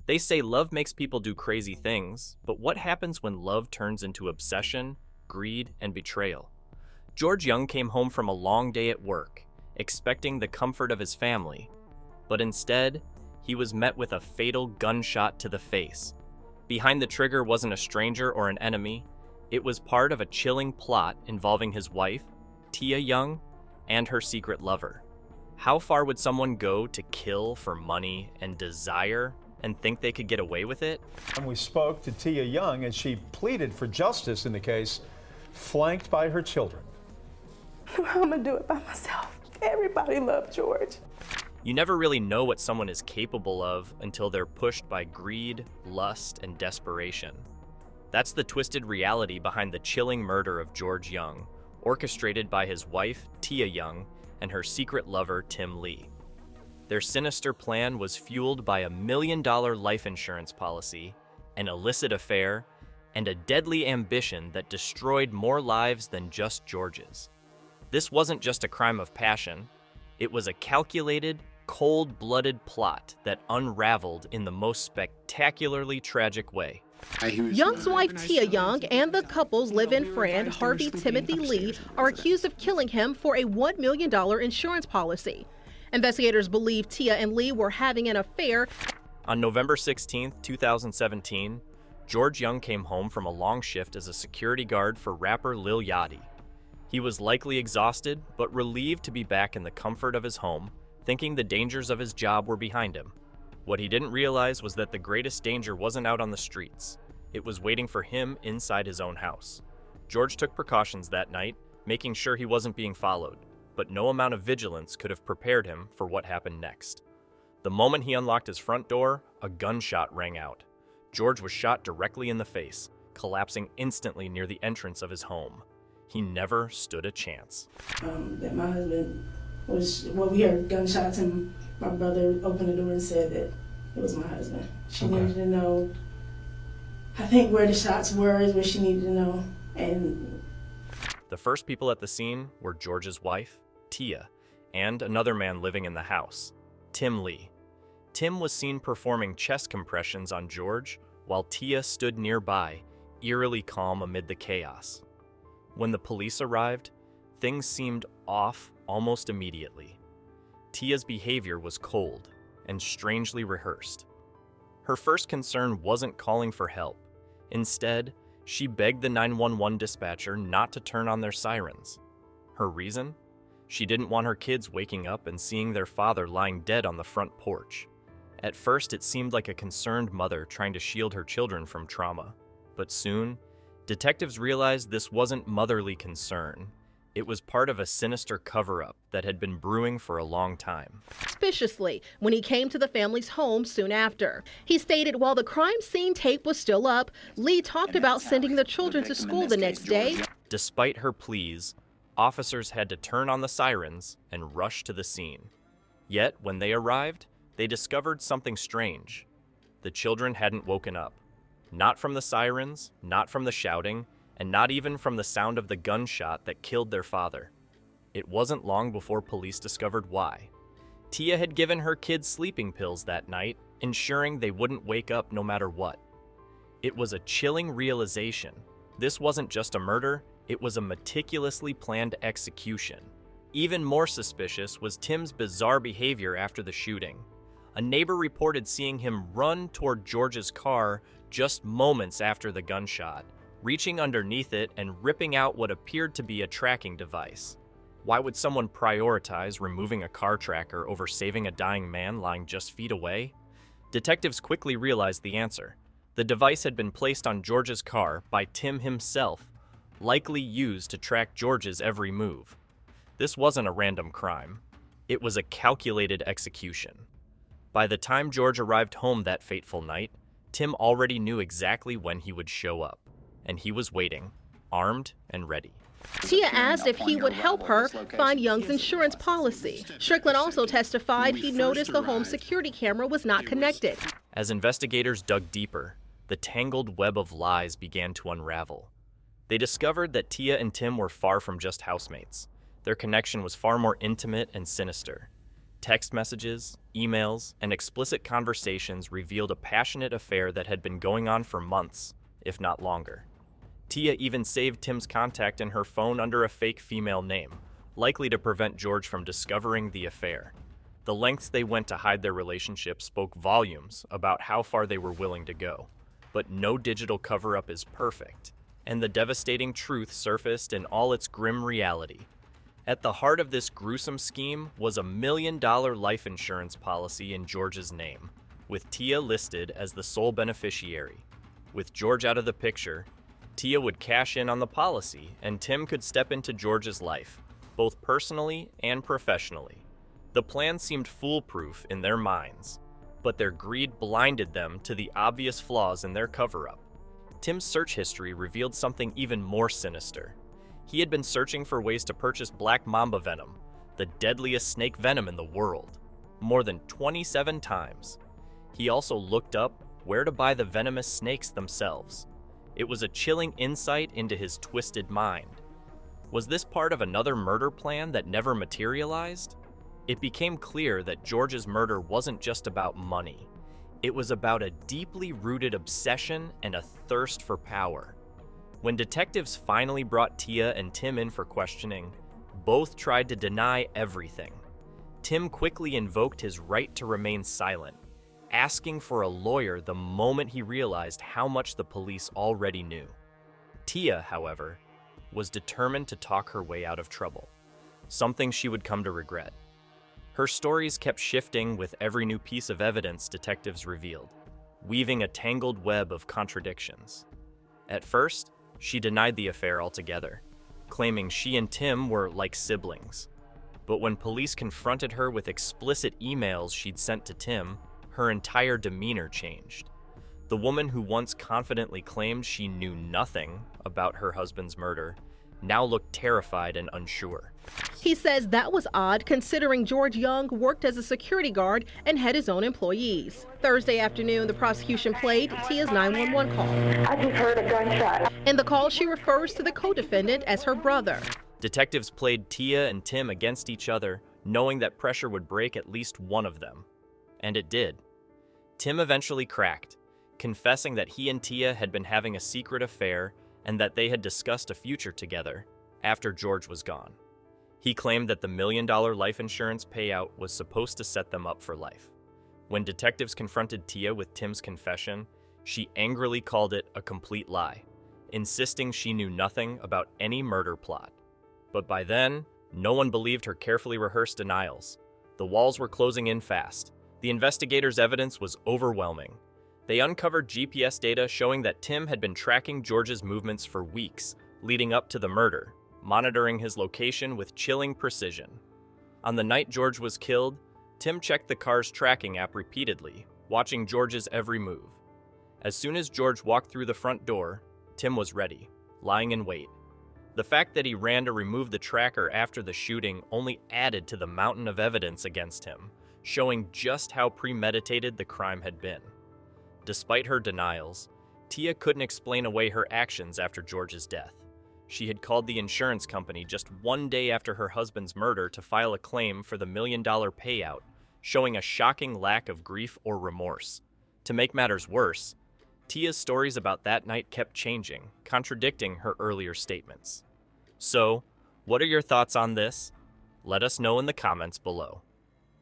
They say love makes people do crazy things, but what happens when love turns into obsession, greed, and betrayal? George Young came home from a long day at work, expecting the comfort of his family, but instead, he was met with a fatal gunshot to the face. Behind the trigger wasn't a stranger or an enemy. It was part of a chilling plot involving his wife, Tia Young, and her secret lover. How far would someone go to kill for money and desire and think they could get away with it? And we spoke to Tia Young as she pleaded for justice in the case, flanked by her children. I'm gonna do it by myself. Everybody loved George. You never really know what someone is capable of until they're pushed by greed, lust, and desperation. That's the twisted reality behind the chilling murder of George Young, orchestrated by his wife, Tia Young, and her secret lover, Tim Lee. Their sinister plan was fueled by $1 million life insurance policy, an illicit affair, and a deadly ambition that destroyed more lives than just George's. This wasn't just a crime of passion. It was a calculated, cold-blooded plot that unraveled in the most spectacularly tragic way. Young's wife Tia Young and the couple's live-in friend Harvey Timothy Lee are accused of killing him for a $1 million insurance policy. Investigators believe Tia and Lee were having an affair. On November 16, 2017, George Young came home from a long shift as a security guard for rapper Lil Yachty. He was likely exhausted, but relieved to be back in the comfort of his home, thinking the dangers of his job were behind him. What he didn't realize was that the greatest danger wasn't out on the streets. It was waiting for him inside his own house. George took precautions that night, making sure he wasn't being followed, but no amount of vigilance could have prepared him for what happened next. The moment he unlocked his front door, a gunshot rang out. George was shot directly in the face, collapsing instantly near the entrance of his home. He never stood a chance. That my husband was, well, we heard gunshots and my brother opened the door and said that it was my husband. She needed to know, I think where the shots were is what she needed to know. And the first people at the scene were George's wife, Tia, and another man living in the house, Tim Lee. Tim was seen performing chest compressions on George while Tia stood nearby, eerily calm amid the chaos. When the police arrived, things seemed off almost immediately. Tia's behavior was cold and strangely rehearsed. Her first concern wasn't calling for help. Instead, she begged the 911 dispatcher not to turn on their sirens. Her reason? She didn't want her kids waking up and seeing their father lying dead on the front porch. At first, it seemed like a concerned mother trying to shield her children from trauma. But soon, detectives realized this wasn't motherly concern. It was part of a sinister cover-up that had been brewing for a long time. Suspiciously, when he came to the family's home soon after. He stated while the crime scene tape was still up, Lee talked about sending the children to school the next day. Despite her pleas, officers had to turn on the sirens and rush to the scene. Yet, when they arrived, they discovered something strange. The children hadn't woken up. Not from the sirens, not from the shouting, and not even from the sound of the gunshot that killed their father. It wasn't long before police discovered why. Tia had given her kids sleeping pills that night, ensuring they wouldn't wake up no matter what. It was a chilling realization. This wasn't just a murder, it was a meticulously planned execution. Even more suspicious was Tim's bizarre behavior after the shooting. A neighbor reported seeing him run toward George's car just moments after the gunshot, reaching underneath it and ripping out what appeared to be a tracking device. Why would someone prioritize removing a car tracker over saving a dying man lying just feet away? Detectives quickly realized the answer. The device had been placed on George's car by Tim himself, likely used to track George's every move. This wasn't a random crime. It was a calculated execution. By the time George arrived home that fateful night, Tim already knew exactly when he would show up, and he was waiting, armed and ready. Tia asked if he would help her find Young's insurance policy. Strickland also testified he noticed the home security camera was not connected. As investigators dug deeper, the tangled web of lies began to unravel. They discovered that Tia and Tim were far from just housemates. Their connection was far more intimate and sinister. Text messages, emails, and explicit conversations revealed a passionate affair that had been going on for months, if not longer. Tia even saved Tim's contact in her phone under a fake female name, likely to prevent George from discovering the affair. The lengths they went to hide their relationship spoke volumes about how far they were willing to go. But no digital cover-up is perfect, and the devastating truth surfaced in all its grim reality. At the heart of this gruesome scheme was a $1 million life insurance policy in George's name, with Tia listed as the sole beneficiary. With George out of the picture, Tia would cash in on the policy, and Tim could step into George's life, both personally and professionally. The plan seemed foolproof in their minds, but their greed blinded them to the obvious flaws in their cover-up. Tim's search history revealed something even more sinister. He had been searching for ways to purchase black mamba venom, the deadliest snake venom in the world, more than 27 times. He also looked up where to buy the venomous snakes themselves. It was a chilling insight into his twisted mind. Was this part of another murder plan that never materialized? It became clear that George's murder wasn't just about money. It was about a deeply rooted obsession and a thirst for power. When detectives finally brought Tia and Tim in for questioning, both tried to deny everything. Tim quickly invoked his right to remain silent, asking for a lawyer the moment he realized how much the police already knew. Tia, however, was determined to talk her way out of trouble, something she would come to regret. Her stories kept shifting with every new piece of evidence detectives revealed, weaving a tangled web of contradictions. At first, she denied the affair altogether, claiming she and Tim were like siblings. But when police confronted her with explicit emails she'd sent to Tim, her entire demeanor changed. The woman who once confidently claimed she knew nothing about her husband's murder now looked terrified and unsure. He says that was odd considering George Young worked as a security guard and had his own employees. Thursday afternoon, the prosecution played Tia's 911 call. I just heard a gunshot. In the call, she refers to the co-defendant as her brother. Detectives played Tia and Tim against each other, knowing that pressure would break at least one of them. And it did. Tim eventually cracked, confessing that he and Tia had been having a secret affair and that they had discussed a future together after George was gone. He claimed that the $1 million life insurance payout was supposed to set them up for life. When detectives confronted Tia with Tim's confession, she angrily called it a complete lie, insisting she knew nothing about any murder plot. But by then, no one believed her carefully rehearsed denials. The walls were closing in fast. The investigators' evidence was overwhelming. They uncovered GPS data showing that Tim had been tracking George's movements for weeks leading up to the murder, monitoring his location with chilling precision. On the night George was killed, Tim checked the car's tracking app repeatedly, watching George's every move. As soon as George walked through the front door, Tim was ready, lying in wait. The fact that he ran to remove the tracker after the shooting only added to the mountain of evidence against him, showing just how premeditated the crime had been. Despite her denials, Tia couldn't explain away her actions after George's death. She had called the insurance company just one day after her husband's murder to file a claim for the $1 million payout, showing a shocking lack of grief or remorse. To make matters worse, Tia's stories about that night kept changing, contradicting her earlier statements. So, what are your thoughts on this? Let us know in the comments below.